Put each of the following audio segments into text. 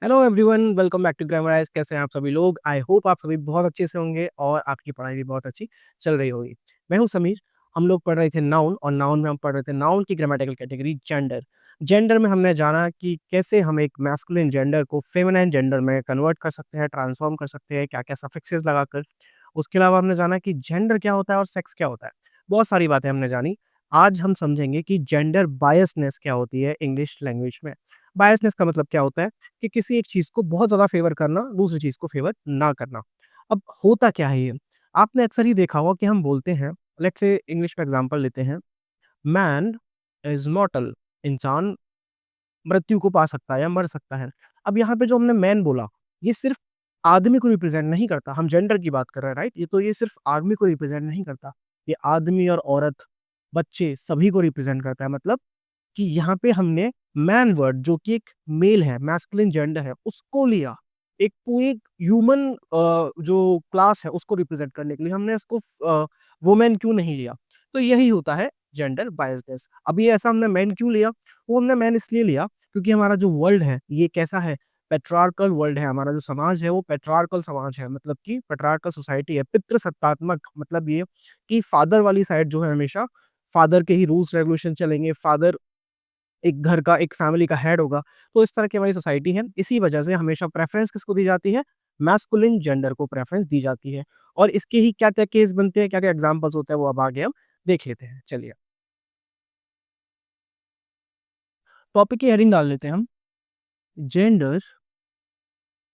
Hello everyone, welcome back to Grammarize. कैसे हैं आप सभी लोग? आई होप आप सभी बहुत अच्छे से होंगे और आपकी पढ़ाई भी बहुत अच्छी चल रही होगी। मैं हूं समीर। हम लोग पढ़ रहे थे नाउन और नाउन में हम पढ़ रहे थे नाउन की ग्रामेटिकल कैटेगरी जेंडर। जेंडर में हमने जाना कि कैसे हम एक मैस्कुलिन जेंडर को फेमिनाइन जेंडर में कन्वर्ट कर सकते हैं, ट्रांसफॉर्म कर सकते हैं, क्या-क्या सफिक्सेस लगाकर। उसके अलावा हमने जाना कि जेंडर क्या होता है और सेक्स क्या होता है। बहुत सारी बातें हमने जानी। आज हम समझेंगे कि जेंडर बायसनेस क्या होती है इंग्लिश लैंग्वेज में। बायसनेस का मतलब क्या होता है कि किसी एक चीज़ को बहुत ज़्यादा फ़ेवर करना, दूसरी चीज़ को फ़ेवर ना करना। अब होता क्या है ये? आपने अक्सर ही देखा होगा कि हम बोलते हैं, लेट्स से इंग्लिश में एग्ज़ाम्पल लेते हैं, मैन इज़ मॉर्टल। इंसान मृत्यु को पा सकता है या मर सकता है। अब यहाँ पे जो हमने मैन बोला, ये सिर्फ़ आदमी को रिप्रेज़ेंट नहीं करता। हम जेंडर की बात कर रहे हैं, राइट? ये सिर्फ़ आदमी को रिप्रेज़ेंट नहीं करता। ये आदमी और औरत, बच्चे सभी को रिप्रेज़ेंट करता है। मतलब कि यहाँ पे हमने मैन वर्ड जो कि एक मेल है, मैस्कुलिन जेंडर है, उसको लिया। एक पूरी ह्यूमन जो क्लास है उसको रिप्रेज़ेंट करने के लिए हमने इसको वुमेन क्यों नहीं लिया? तो यही होता है जेंडर बायसनेस। अब ये ऐसा हमने मैन क्यों लिया? वो हमने मैन इसलिए लिया क्योंकि हमारा जो वर्ल्ड है ये कैसा है? पैट्रियार्कल वर्ल्ड है। हमारा जो समाज है वो पैट्रियार्कल समाज है। मतलब कि पैट्रियार्कल सोसाइटी है, पितृसत्तात्मक। मतलब ये कि फादर वाली साइड जो है हमेशा फादर के ही रूल्स रेगुलेशन चलेंगे। फादर एक घर का, एक फैमिली का हेड होगा। तो इस तरह की हमारी सोसाइटी है। इसी वजह से हमेशा प्रेफ़रेंस किसको दी जाती है? मैस्कुलिन जेंडर को प्रेफ़रेंस दी जाती है। और इसके ही क्या-क्या केस बनते हैं, क्या-क्या एग्ज़ाम्पल्स होते हैं, वो अब आगे हम देख लेते हैं। चलिए, टॉपिक की हेडिंग डाल लेते हैं हम, जेंडर।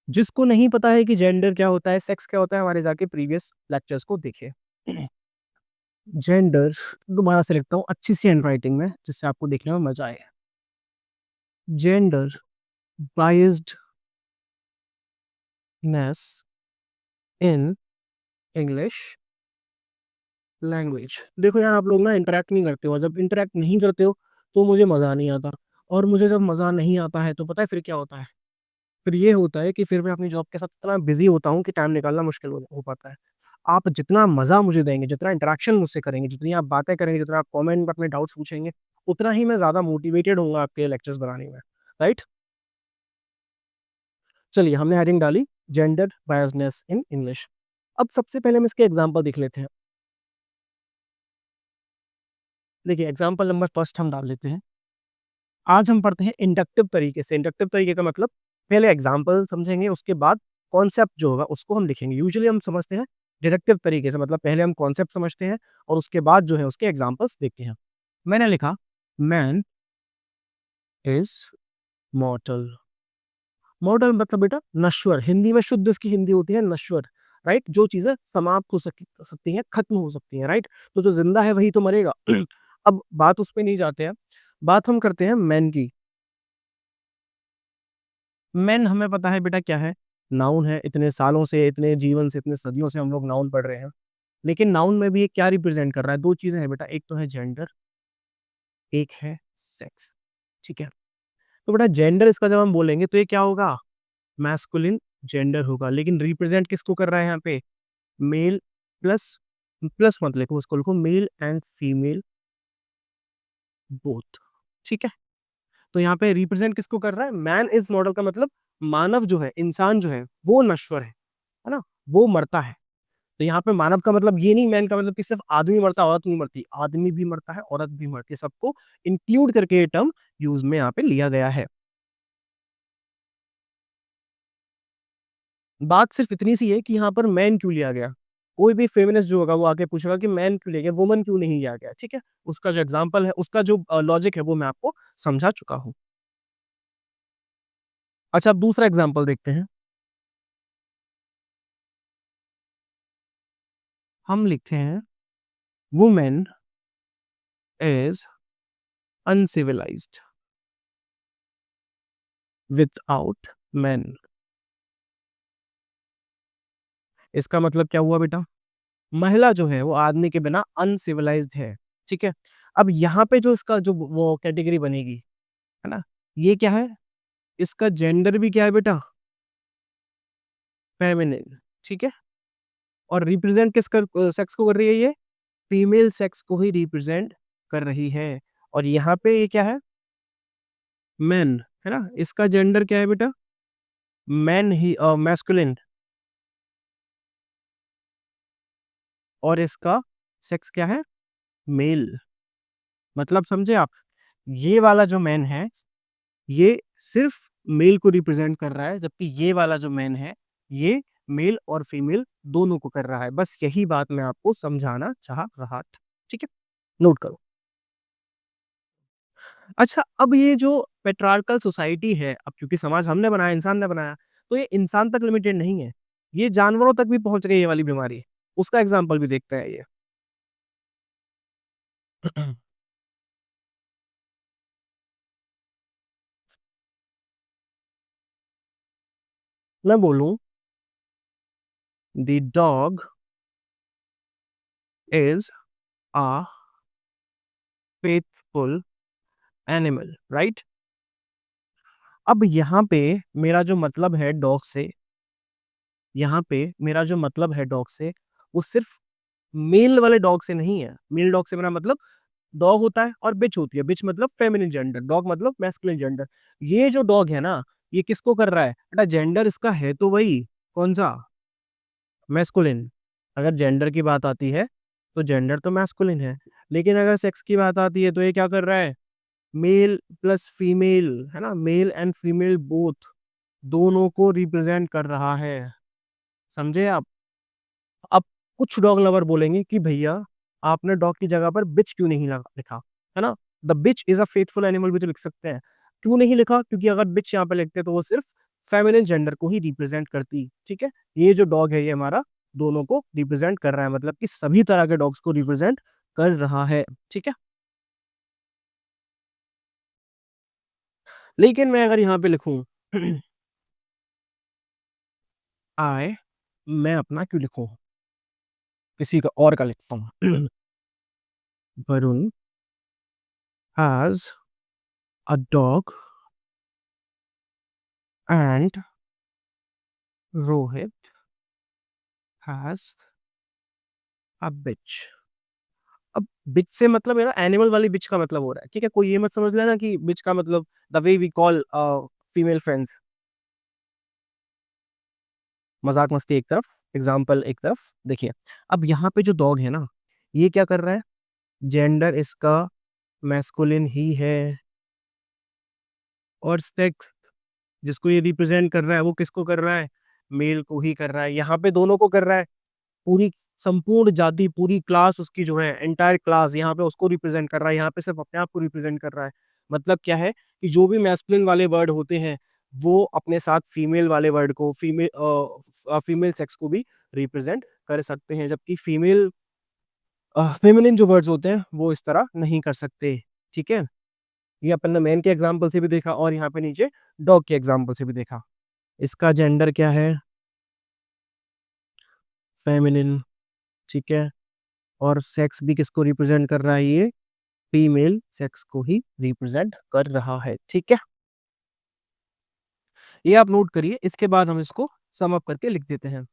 जिसको नहीं पता है कि जेंडर क्या होता है, सेक्स क्या होता है, हमारे जाके प्रीवियस लेक्चर्स को देखिए। जेंडर दोबारा से लिखता हूँ अच्छी सी हैंडराइटिंग में, जिससे आपको देखने में मज़ा आए। Gender biasedness in English language. देखो यार, आप लोग ना इंटरैक्ट नहीं करते हो। जब इंटरैक्ट नहीं करते हो तो मुझे मज़ा नहीं आता, और मुझे जब मज़ा नहीं आता है तो पता है फिर क्या होता है? फिर ये होता है कि फिर मैं अपनी जॉब के साथ इतना बिज़ी होता हूँ कि टाइम निकालना मुश्किल हो पाता है। आप जितना मज़ा मुझे देंगे, जितना इंटरैक्शन मुझसे करेंगे, जितनी आप बातें करेंगे, जितना आप कमेंट में अपने डाउट्स पूछेंगे, उतना ही मैं ज़्यादा मोटिवेटेड होऊँगा आपके लेक्चर्स बनाने में, राइट? चलिए, हमने हेडिंग डाली जेंडर बायस्डनेस इन इंग्लिश। अब सबसे पहले हम इसके एग्ज़ाम्पल देख लेते हैं। देखिए, एग्ज़ाम्पल नंबर फर्स्ट हम डाल लेते हैं। आज हम पढ़ते हैं इंडक्टिव तरीके से। इंडक्टिव तरीके का मतलब पहले एग्जाम्पल समझेंगे, उसके बाद कॉन्सेप्ट जो होगा उसको हम लिखेंगे। यूजुअली हम समझते हैं डिडक्टिव तरीके से, मतलब पहले हम कॉन्सेप्ट समझते हैं और उसके बाद जो है उसके एग्जाम्पल्स देखते हैं। मैंने लिखा, मैन इज मॉर्टल। मॉर्टल मतलब बेटा नश्वर। हिंदी में शुद्ध इसकी हिंदी होती है नश्वर, राइट? जो चीजें समाप्त हो सकती हैं, खत्म हो सकती हैं, राइट? तो जो जिंदा है वही तो मरेगा। अब बात उस पे नहीं जाते हैं, बात हम करते हैं मैन की। मेन हमें पता है बेटा क्या है, नाउन है। इतने सालों से, इतने जीवन से, इतने सदियों से हम लोग नाउन पढ़ रहे हैं। लेकिन नाउन में भी ये क्या रिप्रेजेंट कर रहा है? दो चीजें हैं बेटा, एक तो है जेंडर, एक है सेक्स। ठीक है? तो बेटा जेंडर इसका जब हम बोलेंगे तो ये क्या होगा? मैस्कुलिन जेंडर होगा। लेकिन रिप्रेजेंट किसको कर रहा है यहाँ पे? मेल प्लस, प्लस मत लिखो, उसको लिखो मेल एंड फीमेल बोथ। ठीक है? तो यहाँ पे रिप्रेजेंट किसको कर रहा है? मैन इज मॉडल का मतलब मानव जो है, इंसान जो है वो नश्वर है ना? वो मरता है। तो यहाँ पे मानव का मतलब ये नहीं, मैन का मतलब कि सिर्फ आदमी मरता है, औरत नहीं मरती। आदमी भी मरता है, औरत भी मरती है। सबको इंक्लूड करके ये टर्म यूज में यहाँ पे लिया गया है। बात सिर्फ इतनी सी है कि यहाँ पर मैन क्यों लिया गया? कोई भी फेमिनिस्ट जो होगा वो आके पूछेगा कि मैन क्यों लिया गया, वुमन क्यों नहीं लिया गया? ठीक है? उसका जो एग्जाम्पल है, उसका जो लॉजिक है वो मैं आपको समझा चुका हूँ। अच्छा, अब दूसरा एग्जाम्पल देखते हैं। हम लिखते हैं, women is uncivilised without man. इसका मतलब क्या हुआ बेटा? महिला जो है वो आदमी के बिना अनसिविलाइज्ड है। ठीक है? अब यहाँ पे जो इसका जो वो कैटेगरी बनेगी, है ना? ये क्या है? इसका जेंडर भी क्या है बेटा? फेमिनिन। ठीक है? और रिप्रेजेंट किस कर सेक्स को कर रही है ये? फीमेल सेक्स को ही रिप्रेजेंट कर रही है। और यहाँ पे ये क्या है? मेन, है ना? इसका जेंडर क्या है बेटा? मैन ही मैस्कुलिन और इसका सेक्स क्या है? मेल। मतलब समझे आप? ये वाला जो मैन है, ये सिर्फ मेल को रिप्रेजेंट कर रहा है, जबकि ये वाला जो मैन है, ये मेल और फीमेल दोनों को कर रहा है। बस यही बात मैं आपको समझाना चाह रहा था। ठीक है? नोट करो। अच्छा, अब ये जो पेट्रार्कल सोसाइटी है, अब क्योंकि समाज हमने बनाया, इंसान ने बनाया, तो ये इंसान तक लिमिटेड नहीं है। ये जानवरों तक भी पहुँच गई ये वाली बीमारी। उसका एग्ज़ाम्पल भी देखते हैं ये। मैं बोलूँ, the dog is a faithful animal, right? अब यहाँ पे मेरा जो मतलब है डॉग से, यहाँ पे मेरा जो मतलब है डॉग से, वो सिर्फ़ मेल वाले डॉग से नहीं है। मेल डॉग से मेरा मतलब डॉग होता है और बिच होती है। बिच मतलब फेमिनिन जेंडर, डॉग मतलब मैस्कुलिन जेंडर। ये जो डॉग है ना, ये किसको कर रहा है? बेटा जेंडर इसका है तो वही, कौन-सा? मैस्कुलिन। अगर जेंडर की बात आती है, तो जेंडर तो मैस्कुलिन है। लेकिन अगर सेक्स की बात आती है, तो ये क्या कर रहा है? मेल प्लस फीमेल, है ना? मेल एंड फीमेल बोथ, दोनों को रिप्रेजेंट कर रहा है। समझे आप? अब कुछ डॉग लवर बोलेंगे कि भैया आपने डॉग की जगह पर बिच क्यों नहीं लिखा, है ना? The bitch is a faithful animal भी तो लिख सकते हैं। क्यों नहीं लिखा? क्योंकि अगर बिच यहाँ पे लिखते तो वो सिर्फ फेमिनिन जेंडर को ही रिप्रेजेंट करती। ठीक है? ये जो डॉग है, ये हमारा दोनों को रिप्रेजेंट कर रहा है, मतलब कि सभी तरह के डॉग्स को रिप्रेजेंट कर रहा है। ठीक है? लेकिन मैं अगर यहाँ पे लिखूं आई, मैं अपना क्यों लिखूं? किसी का और का लिखता हूँ। Varun has a dog and Rohit has a bitch. अब बिच से मतलब मेरा एनिमल वाली बिच का मतलब हो रहा है। ठीक है? कोई ये मत समझ लेना कि बिच का मतलब the way we call female friends. मजाक मस्ती एक तरफ, एग्जाम्पल एक तरफ। देखिए, अब यहाँ पे जो डॉग है ना, ये क्या कर रहा है? जेंडर इसका मैस्कुलिन ही है, और सेक्स जिसको ये रिप्रेजेंट कर रहा है, वो किसको कर रहा है? मेल को ही कर रहा है। यहाँ पे दोनों को कर रहा है। पूरी संपूर्ण जाति, पूरी क्लास उसकी जो है, एंटायर क्लास यहाँ पे उसको रिप्रेजेंट कर रहा है, यहाँ पे सिर्फ अपने आप को रिप्रेजेंट कर रहा है। मतलब क्या है कि जो भी मैस्कुलिन वाले वर्ड होते हैं, वो अपने साथ फीमेल वाले वर्ड को, फीमेल सेक्स को भी रिप्रेजेंट कर सकते हैं, जबकि फीमेल फेमिनिन जो वर्ड्स होते हैं, वो इस तरह नहीं कर सकते। ठीक है? ये अपन ने मैन के एग्जाम्पल से भी देखा, और यहाँ पे नीचे डॉग के एग्जाम्पल से भी देखा। इसका जेंडर क्या है? फेमिनिन। ठीक है? और सेक्स भी किसको रिप्रेजेंट कर रहा है? ये फीमेल सेक्स को ही रिप्रेजेंट कर रहा है। ठीक है? ये आप नोट करिए, इसके बाद हम इसको सम अप करके लिख देते हैं।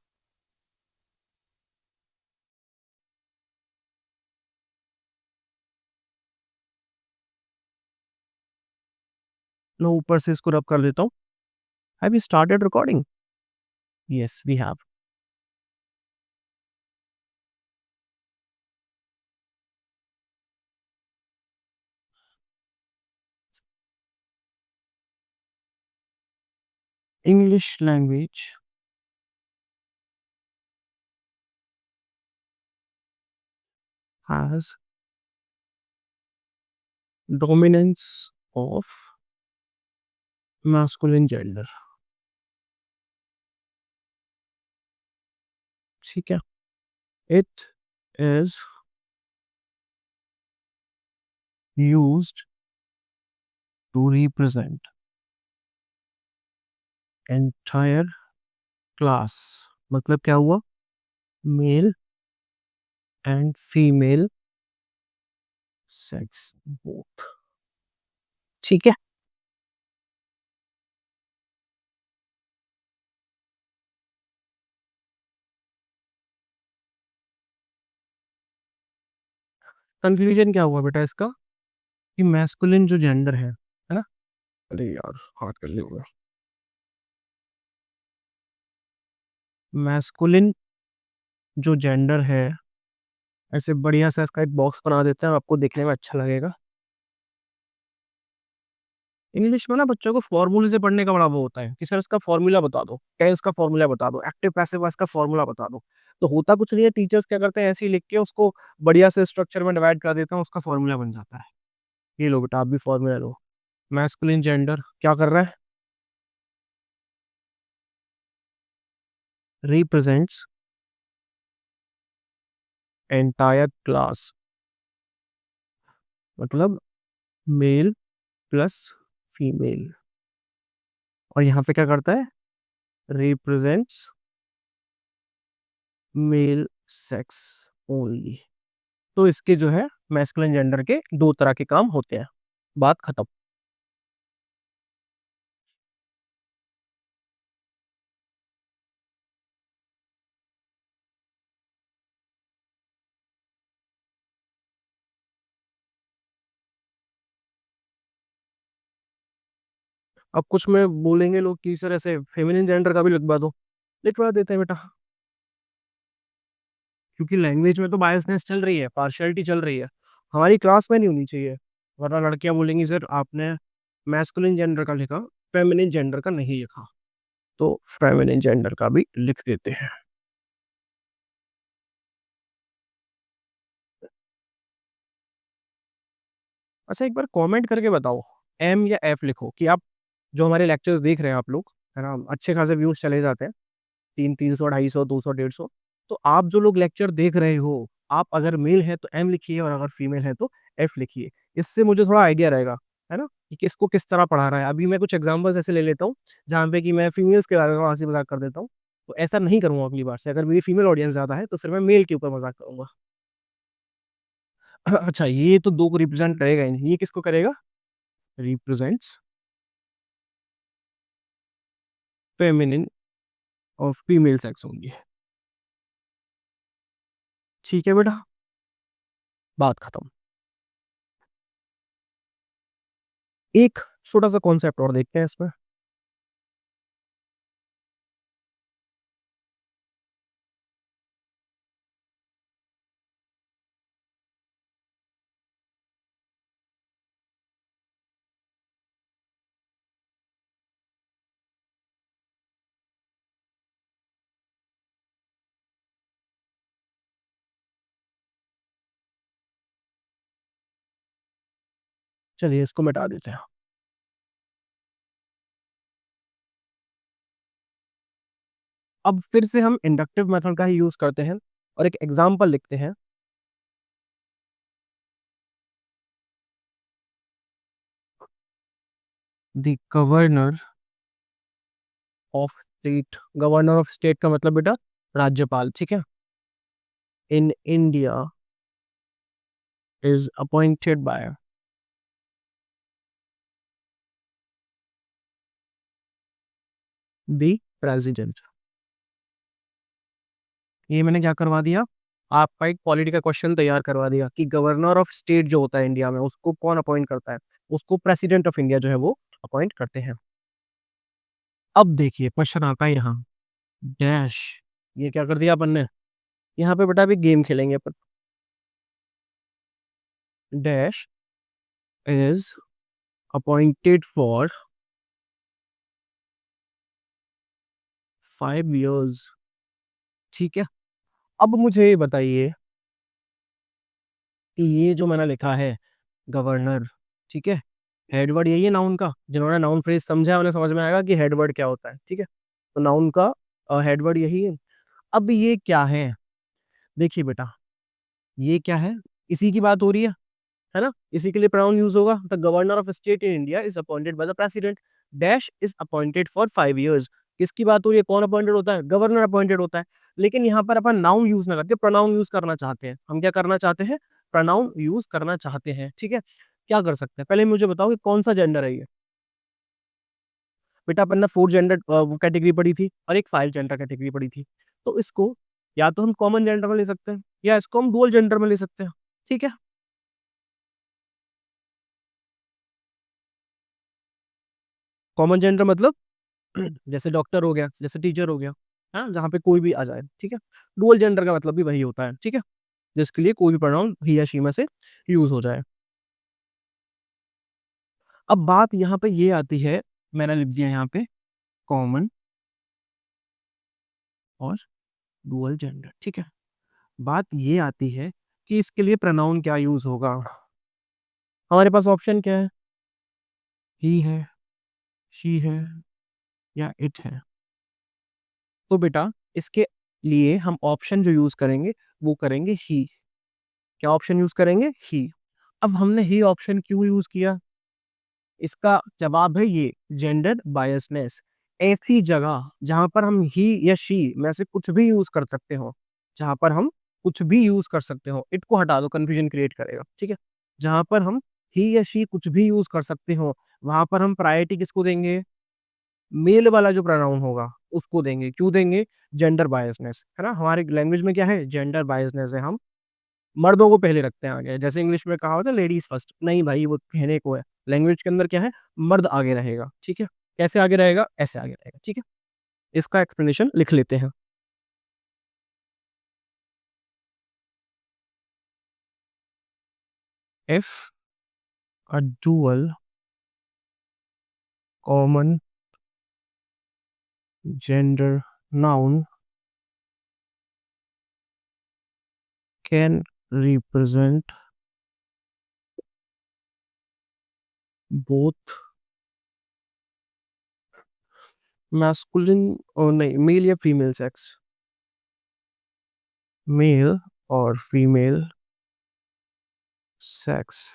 मैं ऊपर से इसको रब कर देता हूँ। Have you started recording? Yes we have. English language has dominance of masculine gender. ठीक है? It is used to represent entire class. मतलब क्या हुआ? Male and female sex both. ठीक है? कंक्लूजन क्या हुआ बेटा इसका? कि मैस्कुलिन जो जेंडर है ना? अरे यार, हाथ कर लिया होगा। मैस्कुलिन जो जेंडर है, ऐसे बढ़िया सा इसका एक बॉक्स बना देते हैं, आपको देखने में अच्छा लगेगा। इंग्लिश में ना बच्चों को फॉर्मूले से पढ़ने का बड़ा वो होता है कि सर इसका फॉर्मूला बता दो, टेंस का फॉर्मूला बता दो, एक्टिव पैसिव वॉइस का फॉर्मूला बता दो। तो होता कुछ नहीं है, टीचर्स क्या करते हैं, ऐसे ही लिख के उसको बढ़िया से स्ट्रक्चर में डिवाइड कर देते हैं, उसका फॉर्मूला बन जाता है। ये लो बेटा, आप भी फॉर्मूला लो। मैस्कुलिन जेंडर क्या कर रहा है? रिप्रेजेंट्स एंटायर क्लास, मतलब मेल प्लस फीमेल। और यहाँ पे क्या करता है? Represents male sex only. तो इसके जो है मैस्कुलिन जेंडर के दो तरह के काम होते हैं। बात खत्म। अब कुछ में बोलेंगे लोग कि सर ऐसे फेमिनिन जेंडर का भी लिखवा देते हैं बेटा, क्योंकि लैंग्वेज में तो बायसनेस चल रही है, पार्शियलिटी चल रही है, हमारी क्लास में नहीं होनी चाहिए। वरना लड़कियां बोलेंगी सर आपने मैस्कुलिन जेंडर का लिखा, फेमिनिन जेंडर का नहीं लिखा। तो फेमिनिन जेंडर का भी लिख देते हैं। अच्छा, एक बार कमेंट करके बताओ, एम या एफ लिखो, कि आप जो हमारे लेक्चर्स देख रहे हैं आप लोग, है ना, अच्छे खासे व्यूज चले जाते हैं, 300 250 200 150। तो आप जो लोग लेक्चर देख रहे हो, आप अगर मेल है तो एम लिखिए, और अगर फीमेल है तो एफ लिखिए। इससे मुझे थोड़ा आइडिया रहेगा, है ना, कि किसको किस तरह पढ़ा रहा है। अभी मैं कुछ एग्जांपल्स ऐसे ले लेता हूँ जहाँ पे कि मैं फीमेल्स के बारे में हंसी मजाक कर देता हूँ। तो ऐसा नहीं करूंगा अगली बार से, अगर मेरी फीमेल ऑडियंस ज्यादा है तो फिर मैं मेल के ऊपर मजाक करूंगा। अच्छा, ये तो दो को रिप्रेजेंट करेगा ही नहीं, ये किसको करेगा? रिप्रेजेंट्स फेमिनिन और फीमेल सेक्स होंगी। ठीक है बेटा, बात खत्म। एक छोटा सा कॉन्सेप्ट और देखते हैं इसमें। चलिए इसको मिटा देते हैं। अब फिर से हम इंडक्टिव मेथड का ही यूज करते हैं और एक एग्जांपल लिखते हैं। The governor of state, governor of state का मतलब बेटा राज्यपाल, ठीक है, in India is appointed by the president. ये मैंने क्या करवा दिया, आपका एक पॉलिटी का क्वेश्चन तैयार करवा दिया कि गवर्नर ऑफ स्टेट जो होता है इंडिया में, उसको कौन अपॉइंट करता है? उसको प्रेसिडेंट ऑफ इंडिया जो है वो अपॉइंट करते हैं। अब देखिए क्वेश्चन आता है यहाँ, डैश, ये क्या कर दिया अपन ने, यहाँ पे बेटा अभी गेम खेलेंगे अपन। Dash is appointed for 5 years। ठीक है, अब मुझे ये बताइए कि ये जो मैंने लिखा है गवर्नर, ठीक है, हेडवर्ड यही है नाउन का। जिन्होंने नाउन फ्रेज समझा उन्हें समझ में आएगा कि हेडवर्ड क्या होता है, ठीक है। तो नाउन का हेडवर्ड यही है। अब ये क्या है? देखिए बेटा, ये क्या है, इसी की बात हो रही है ना, इसी के लिए प्रोनाउन यूज होगा। The governor of state in India is appointed by the president, dash is appointed for 5 years। किसकी बात हो रही है, कौन अपॉइंटेड होता है? गवर्नर अपॉइंटेड होता है। लेकिन यहाँ पर अपन नाउन यूज ना करके प्रोनाउन यूज करना चाहते हैं। हम क्या करना चाहते हैं? प्रोनाउन यूज करना चाहते हैं, ठीक है। क्या कर सकते हैं, पहले मुझे बताओ कि कौन सा जेंडर है ये। बेटा अपन ने 4 जेंडर कैटेगरी पढ़ी थी और एक 5 जेंडर कैटेगरी पढ़ी थी। तो इसको या तो हम कॉमन जेंडर में ले सकते हैं, या इसको हम डुअल जेंडर में ले सकते हैं, ठीक है। कॉमन जेंडर मतलब जैसे डॉक्टर हो गया, जैसे टीचर हो गया, है ना? जहाँ पे कोई भी आ जाए, ठीक है? डुअल जेंडर का मतलब भी वही होता है, ठीक है? जिसके लिए कोई भी प्रोनाउन ही या शी में से यूज़ हो जाए। अब बात यहाँ पे ये आती है, मैंने लिख दिया यहाँ पे कॉमन और डुअल जेंडर, ठीक है? बात ये आती है कि इसके लिए प्रोनाउन क्या यूज़ होगा? हमारे पास ऑप्शन क्या है? ही है, शी है या इट है। तो बेटा इसके लिए हम ऑप्शन जो यूज़ करेंगे, वो करेंगे ही। क्या ऑप्शन यूज़ करेंगे? ही। अब हमने ही ऑप्शन क्यों यूज़ किया? इसका जवाब है ये, जेंडर बायसनेस। ऐसी जगह जहाँ पर हम ही या शी में से कुछ भी यूज़ कर सकते हो, जहाँ पर हम कुछ भी यूज़ कर सकते हो, इट को हटा दो, कन्फ्यूजन क्रिएट करेगा, ठीक है? जहाँ पर हम ही या शी कुछ भी यूज़ कर सकते हो, वहाँ पर हम प्रायोरिटी किसको देंगे? मेल वाला जो प्रोनाउन होगा, उसको देंगे। क्यों देंगे? जेंडर बायसनेस, है ना? हमारी लैंग्वेज में क्या है? जेंडर बायसनेस है, हम मर्दों को पहले रखते हैं आगे। जैसे इंग्लिश में कहा होता है लेडीज़ फर्स्ट, नहीं भाई वो कहने को है। लैंग्वेज के अंदर क्या है? मर्द आगे रहेगा, ठीक है? कैसे आगे रहेगा? ऐसे आगे रहेगा, ठीक है? इसका एक्सप्लेनेशन लिख लेते हैं। If a dual common gender noun can represent both masculine और नहीं, मेल या फीमेल सेक्स, मेल और female sex,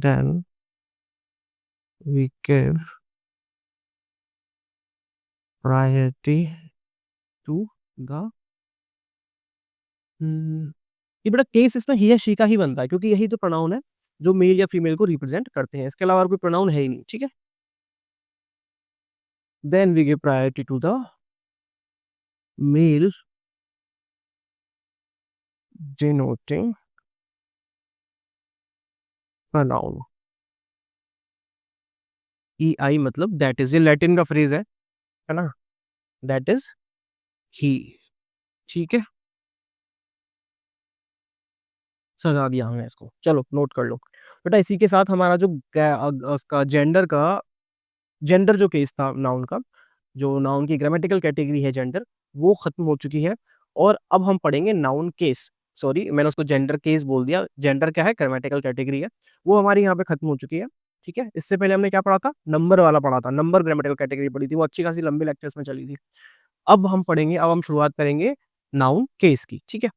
then we give priority to the ये बेटा केस इसमें ही या शी का ही बनता है क्योंकि यही तो प्रोनाउन है जो मेल या फीमेल को रिप्रेजेंट करते हैं। इसके अलावा और कोई प्रोनाउन है ही नहीं, ठीक है? Then we give priority to the male denoting pronoun. E i मतलब दैट इज, ये लैटिन का फ्रेज है ना? दैट इज ही, ठीक है? सजा दिया हमने इसको, चलो नोट कर लो बेटा। इसी के साथ हमारा जो उसका जेंडर जो केस था नाउन का, जो नाउन की ग्रामेटिकल कैटेगरी है जेंडर, वो खत्म हो चुकी है। और अब हम पढ़ेंगे नाउन केस। सॉरी, मैंने उसको जेंडर केस बोल दिया। जेंडर क्या है? ग्रामेटिकल कैटेगरी है। वो हमारी यहाँ पे खत्म हो चुकी है, ठीक है? इससे पहले हमने क्या पढ़ा था? नंबर वाला पढ़ा था, नंबर ग्रामेटिकल कैटेगरी पढ़ी थी, वो अच्छी खासी लंबे लेक्चर्स में चली थी। अब हम शुरुआत करेंगे नाउन केस की, ठीक है?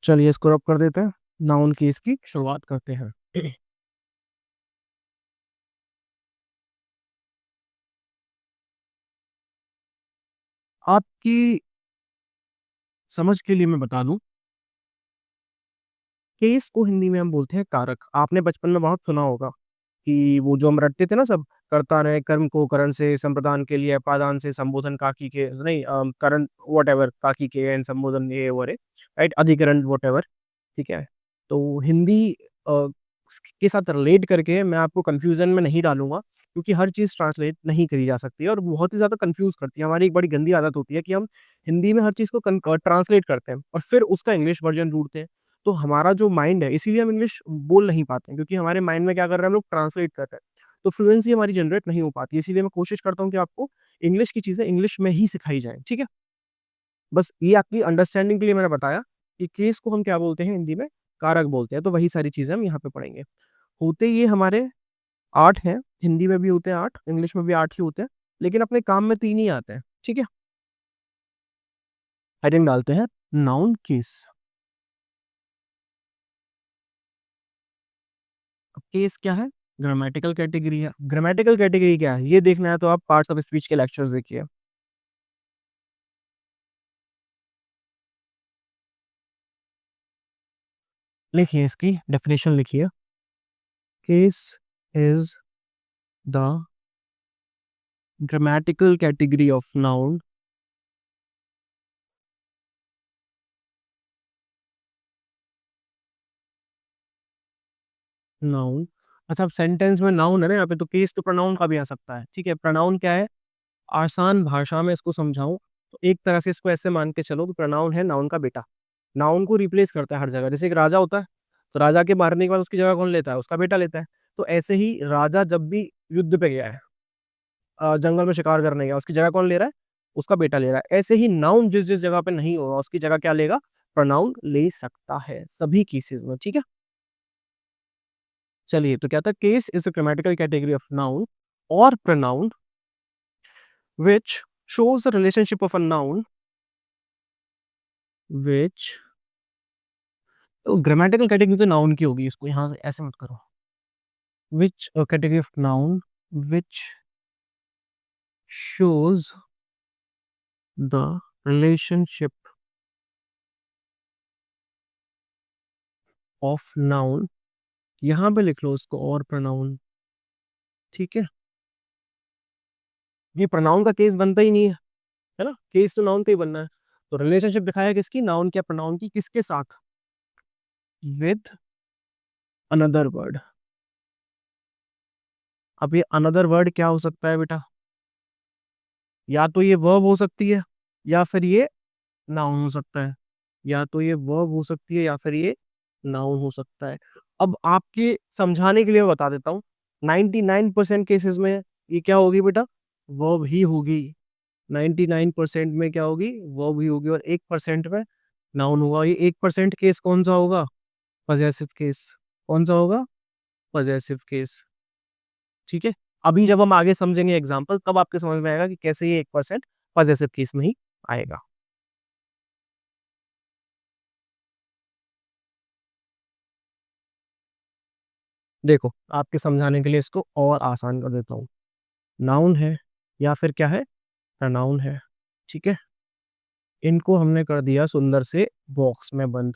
चलिए इसको रब कर देते हैं, नाउन केस की शुरुआत करते हैं। आपकी समझ के लिए मैं बता दूं, केस को हिंदी में हम बोलते हैं कारक। आपने बचपन में बहुत सुना होगा कि वो जो हम रटते थे ना सब, कर्ता ने कर्म को करण से संप्रदान के लिए अपादान से संबोधन काकी के नहीं, करण व्हाटएवर काकी के एंड संबोधन ये वो रे, राइट? अधिकरण व्हाटएवर, ठीक है? तो हिंदी के साथ रिलेट करके मैं आपको कंफ्यूजन में नहीं डालूंगा, क्योंकि हर चीज़ ट्रांसलेट नहीं करी जा सकती है और बहुत ही ज़्यादा कंफ्यूज करती है। हमारी एक बड़ी गंदी आदत होती है कि हम हिंदी में हर चीज़ को ट्रांसलेट करते हैं और फिर उसका इंग्लिश वर्जन ढूंढते हैं। तो हमारा जो माइंड है, इसीलिए हम इंग्लिश बोल नहीं पाते हैं, क्योंकि हमारे माइंड में क्या कर रहे हैं, हम लोग ट्रांसलेट कर रहे हैं। तो फ्लुएंसी हमारी जनरेट नहीं हो पाती है। इसीलिए मैं कोशिश करता हूँ कि आपको इंग्लिश की चीज़ें इंग्लिश में ही सिखाई जाएँ, ठीक है? बस ये आपकी अंडरस्टैंडिंग के लिए मैंने बताया कि केस को हम क्या बोलते हैं हिंदी में, कारक बोलते हैं, तो वही सारी चीज़ें हम यहाँ पे पढ़ेंगे। होते ये हमारे 8 हैं, हिंदी में भी होते हैं 8, इंग्लिश में भी 8 ही होते हैं, लेकिन अपने काम में 3 ही आते हैं, ठीक है? हेडिंग डालते हैं नाउन केस। अब केस क्या है? ग्रामेटिकल कैटेगरी है। ग्रामेटिकल कैटेगरी क्या है? ये देखना है तो आप पार्ट्स ऑफ स्पीच के लेक्चर्स देखिए। लिखिए इसकी डेफिनेशन लिखिए। Case is the grammatical category of noun. अच्छा, अब सेंटेंस में नाउन है ना यहाँ पे, तो केस तो प्रोनाउन का भी आ सकता है, ठीक है? प्रोनाउन क्या है? आसान भाषा में इसको समझाऊं तो एक तरह से इसको ऐसे मान के चलो कि प्रोनाउन है नाउन का बेटा। नाउन को रिप्लेस करता है हर जगह। जैसे एक राजा होता है, तो राजा के मारने के बाद उसकी जगह कौन लेता है? उसका बेटा लेता है। तो ऐसे ही राजा जब भी युद्ध पे गया है, जंगल में शिकार करने गया, उसकी जगह कौन ले रहा है? उसका बेटा ले रहा है। ऐसे ही नाउन जिस जिस जगह पे नहीं होगा उसकी जगह क्या लेगा? प्रोनाउन ले सकता है सभी केसेस में, ठीक है? चलिए, तो क्या था? Case is a grammatical category of noun और pronoun which shows the relationship of a noun which, तो ग्रामेटिकल कैटेगरी तो नाउन की होगी, इसको यहाँ से ऐसे मत करो। which a category of noun which shows the relationship of noun, यहाँ पे लिख लो उसको और pronoun, ठीक है? ये pronoun का केस बनता ही नहीं है ना? केस तो नाउन पे ही बनना है। तो रिलेशनशिप दिखाया किसकी? नाउन क्या pronoun की? किसके साथ? With another word. अब ये अनदर वर्ड क्या हो सकता है बेटा? या तो ये वर्ब हो सकती है, या फिर ये नाउन हो सकता है। या तो ये वर्ब हो सकती है, या फिर ये नाउन हो सकता है। अब आपके समझाने के लिए मैं बता देता हूँ, 99% केसेस में ये क्या होगी बेटा? वर्ब ही होगी। 99% में क्या होगी? वर्ब ही होगी, और 1% में नाउन होगा। ये 1% केस कौन सा होगा? Possessive case. कौन सा होगा? पजेसिव केस, ठीक है? अभी जब हम आगे समझेंगे एग्जाम्पल, तब आपके समझ में आएगा कि कैसे ये 1% पजेसिव केस में ही आएगा। देखो, आपके समझाने के लिए इसको और आसान कर देता हूँ। नाउन है या फिर क्या है? प्रोनाउन है, ठीक है? इनको हमने कर दिया सुंदर से बॉक्स में बंद।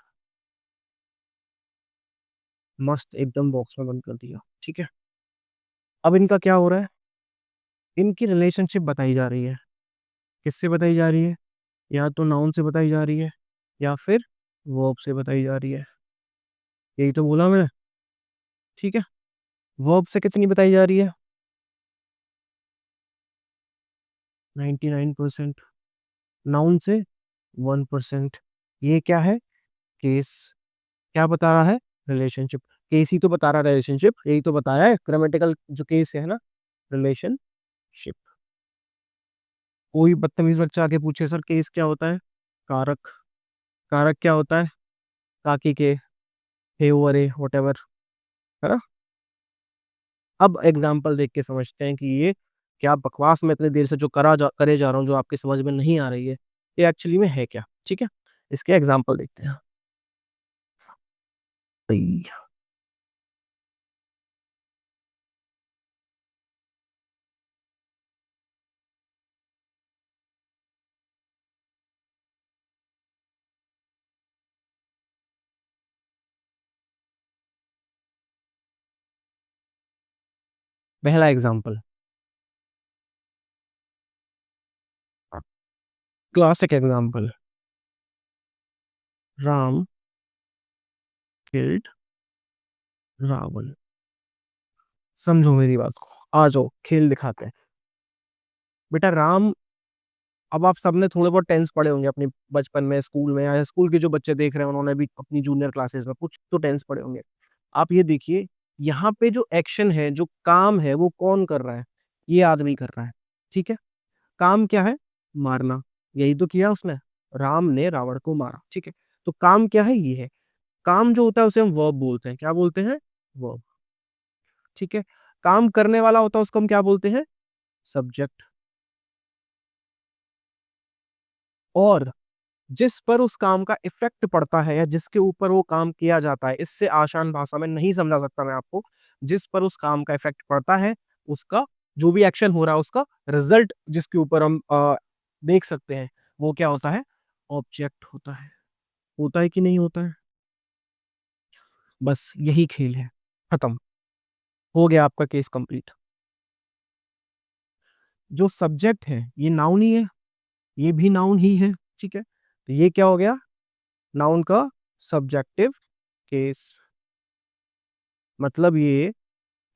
मस्त एकदम बॉक्स में बंद कर दिया, ठीक है? अब इनका क्या हो रहा है? इनकी रिलेशनशिप बताई जा रही है। किससे बताई जा रही है? या तो नाउन से बताई जा रही है, या फिर वर्ब से बताई जा रही है। यही तो बोला मैंने, ठीक है? वर्ब से कितनी बताई जा रही है? 99%। नाउन से 1%। ये क्या है? केस। क्या बता रहा है? रिलेशनशिप। केस ही तो बता रहा है रिलेशनशिप, यही तो बताया है ग्रामेटिकल जो केस है ना, रिलेशनशिप। कोई बदतमीज बच्चा आके पूछे सर केस क्या होता है? कारक। कारक क्या होता है? ताकि के, हे वरे वटेवर, है ना? अब एग्जाम्पल देख के समझते हैं कि ये क्या बकवास में इतनी देर से जो करे जा रहा हूँ, जो आपकी समझ में नहीं आ रही है, ये एक्चुअली में है क्या, ठीक है? इसके एग्जाम्पल देखते हैं। भाई, पहला example, classic example. Ram killed Ravan. समझो मेरी बात को, आ जाओ खेल दिखाते हैं। बेटा राम, अब आप सबने थोड़े बहुत टेंस पढ़े होंगे अपनी बचपन में, स्कूल में, या स्कूल के जो बच्चे देख रहे हैं उन्होंने भी अपनी जूनियर क्लासेस में कुछ तो टेंस पढ़े होंगे। आप ये देखिए, यहाँ पे जो एक्शन है, जो काम है, वो कौन कर रहा है? ये आदमी कर रहा है, ठीक है? काम क्या है? मारना। यही तो किया उसने, राम ने रावण को मारा, ठीक है? तो काम क्या है? ये है। काम जो होता है उसे हम वर्ब बोलते हैं, क्या बोलते हैं? वर्ब, ठीक है? काम करने वाला होता है उसको हम क्या बोलते हैं? सब्जेक्ट। और जिस पर उस काम का इफ़ेक्ट पड़ता है या जिसके ऊपर वो काम किया जाता है, इससे आसान भाषा में नहीं समझा सकता मैं आपको। जिस पर उस काम का इफ़ेक्ट पड़ता है, उसका जो भी एक्शन हो रहा है, उसका रिज़ल्ट जिसके ऊपर हम देख सकते हैं, वो क्या होता है? ऑब्जेक्ट होता है। होता है कि नहीं होता है? बस यही खेल है, खत्म। हो गया आपका केस कंप्लीट। जो सब्जेक्ट है, ये नाउन ही है, ये भी नाउन ही है, ठीक है? तो ये क्या हो गया? नाउन का सब्जेक्टिव केस। मतलब ये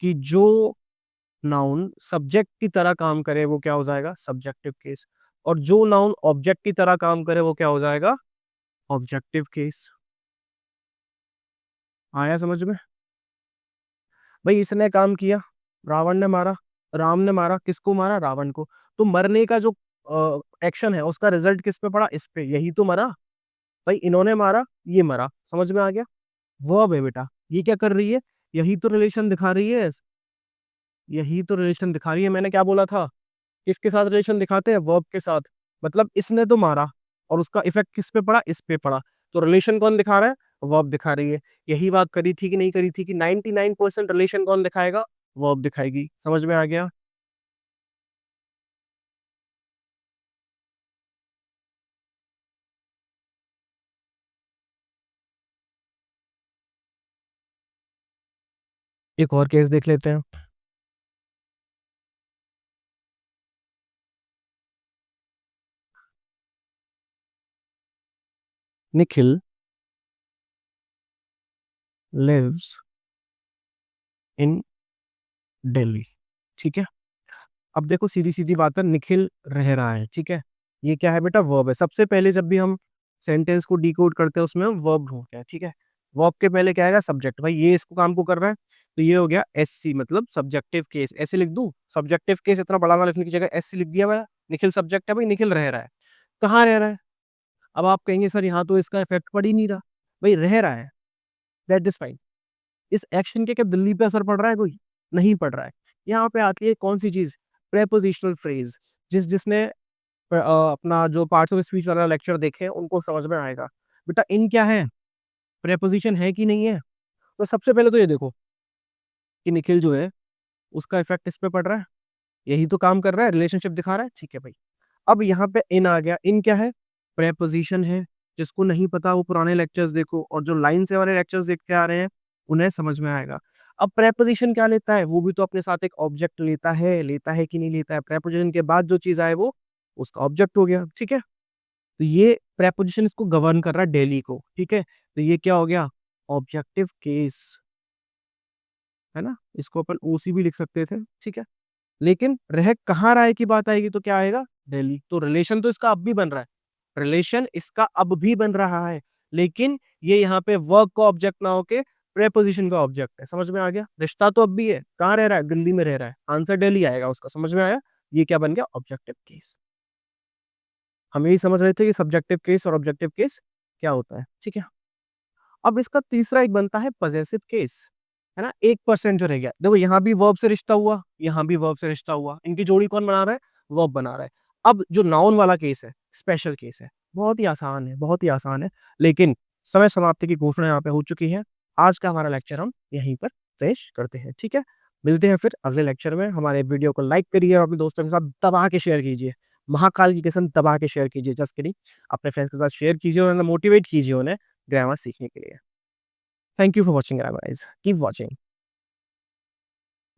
कि जो नाउन सब्जेक्ट की तरह काम करे वो क्या हो जाएगा? Subjective case. और जो नाउन ऑब्जेक्ट की तरह काम करे वो क्या हो जाएगा? Objective case. आया समझ में? भाई इसने काम किया, रावण ने मारा, राम ने मारा, किसको मारा? रावण को। तो मरने का जो एक्शन है उसका रिजल्ट किस पे पड़ा? इस पे, यही तो मरा। भाई इन्होंने मारा, ये मरा, समझ में आ गया? वर्ब है बेटा, ये क्या कर रही है? यही तो रिलेशन दिखा रही है, यही तो रिलेशन दिखा रही है। मैंने क्या बोला था? किसके साथ रिलेशन दिखाते हैं? वर्ब के साथ। मतलब इसने तो मारा और उसका इफेक्ट किस पे पड़ा? इस पे पड़ा। तो रिलेशन कौन दिखा रहा है? वर्ब दिखा रही है। यही बात करी थी कि नहीं करी थी कि 99% रिलेशन कौन दिखाएगा? वर्ब दिखाएगी। समझ में आ गया? एक और केस देख लेते हैं। निखिल लिव्स इन दिल्ली, ठीक है? अब देखो सीधी-सीधी बात है, निखिल रह रहा है, ठीक है? ये क्या है बेटा? वर्ब है। सबसे पहले जब भी हम सेंटेंस को डिकोड करते हैं उसमें हम वर्ब ढूँढते हैं, ठीक है? वर्ब के पहले क्या आएगा? सब्जेक्ट। भाई ये इसको काम को कर रहा है, तो ये हो गया एससी मतलब सब्जेक्टिव केस। ऐसे लिख दूँ? सब्जेक्टिव केस इतना बड़ा ना लिखने की जगह एससी लिख दिया मैंने। निखिल सब्जेक्ट है भाई, निखिल रह रहा है। कहाँ रह रहा है? अब आप कहेंगे सर यहाँ तो इसका इफेक्ट पड़ ही नहीं रहा। भाई रह रहा है, दैट इज़ फाइन। इस एक्शन के क्या दिल्ली पे असर पड़ रहा है कोई? नहीं पड़ रहा है। यहाँ पे आती है कौन-सी चीज़? प्रेपोज़िशनल फ्रेज़। जिसने अपना जो पार्ट्स ऑफ स्पीच वाला लेक्चर देखे उनको समझ में आएगा। बेटा इन क्या है? प्रेपोज़िशन है कि नहीं है? तो सबसे पहले तो ये देखो कि निखिल जो है उसका इफ़ेक्ट इस पे पड़ रहा है। यही तो काम कर रहा है, रिलेशनशिप दिखा रहा है, ठीक है भाई। अब यहाँ पे इन आ गया, इन क्या है? प्रेपोज़िशन है। जिसको नहीं पता वो पुराने लेक्चर्स देखो और जो लाइन से वाले लेक्चर्स देखते आ रहे हैं, उन्हें समझ में आएगा। अब प्रेपोज़िशन क्या लेता है? वो भी तो अपने साथ एक ऑब्जेक्ट लेता है कि नहीं लेता है? प्रेपोज़िशन के बाद जो चीज़ आए वो उसका ऑब्जेक्ट हो गया, ठीक है? तो ये प्रेपोज़िशन इसको गवर्न कर रहा है डेली को, ठीक है? तो ये क्या हो गया? ऑब्जेक्टिव केस, है ना? इसको अपन ओसी भी लिख सकते थे, ठीक है? लेकिन रह कहाँ रहा है की बात आएगी तो क्या आएगा? डेली। तो रिलेशन तो इसका अब भी बन रहा है। रिलेशन इसका अब भी बन रहा है, लेकिन ये यहाँ पे वर्ब का ऑब्जेक्ट ना होके प्रेपोज़िशन का ऑब्जेक्ट है। समझ में आ गया? रिश्ता तो अब भी है। कहाँ रह रहा है? दिल्ली में रह रहा है। आंसर दिल्ली आएगा उसका। समझ में आया? ये क्या बन गया? Objective case. हम यही समझ रहे थे कि सब्जेक्टिव केस और ऑब्जेक्टिव केस क्या होता है, ठीक है? अब इसका तीसरा एक बनता है पॉसेसिव केस, है ना? 1% जो रह गया। देखो यहाँ भी वर्ब से रिश्ता हुआ, यहाँ भी वर्ब से रिश्ता हुआ। इनकी जोड़ी कौन बना रहा है? वर्ब बना रहा है। अब जो नाउन वाला केस है, स्पेशल केस है। बहुत ही आसान है, बहुत ही आसान है। लेकिन समय समाप्ति की घोषणा यहाँ पे हो चुकी है। आज का हमारा लेक्चर हम यहीं पर पेश करते हैं, ठीक है? मिलते हैं फिर अगले लेक्चर में। हमारे वीडियो को लाइक करिए और अपने दोस्तों के साथ दबा के शेयर कीजिए। महाकाल की कसम दबा के शेयर कीजिए। Just kidding. अपने फ्रेंड्स के साथ शेयर कीजिए और उन्हें मोटिवेट कीजिए उन्हें ग्रामर सीखने के लिए। Thank you for watching, guys. Keep watching.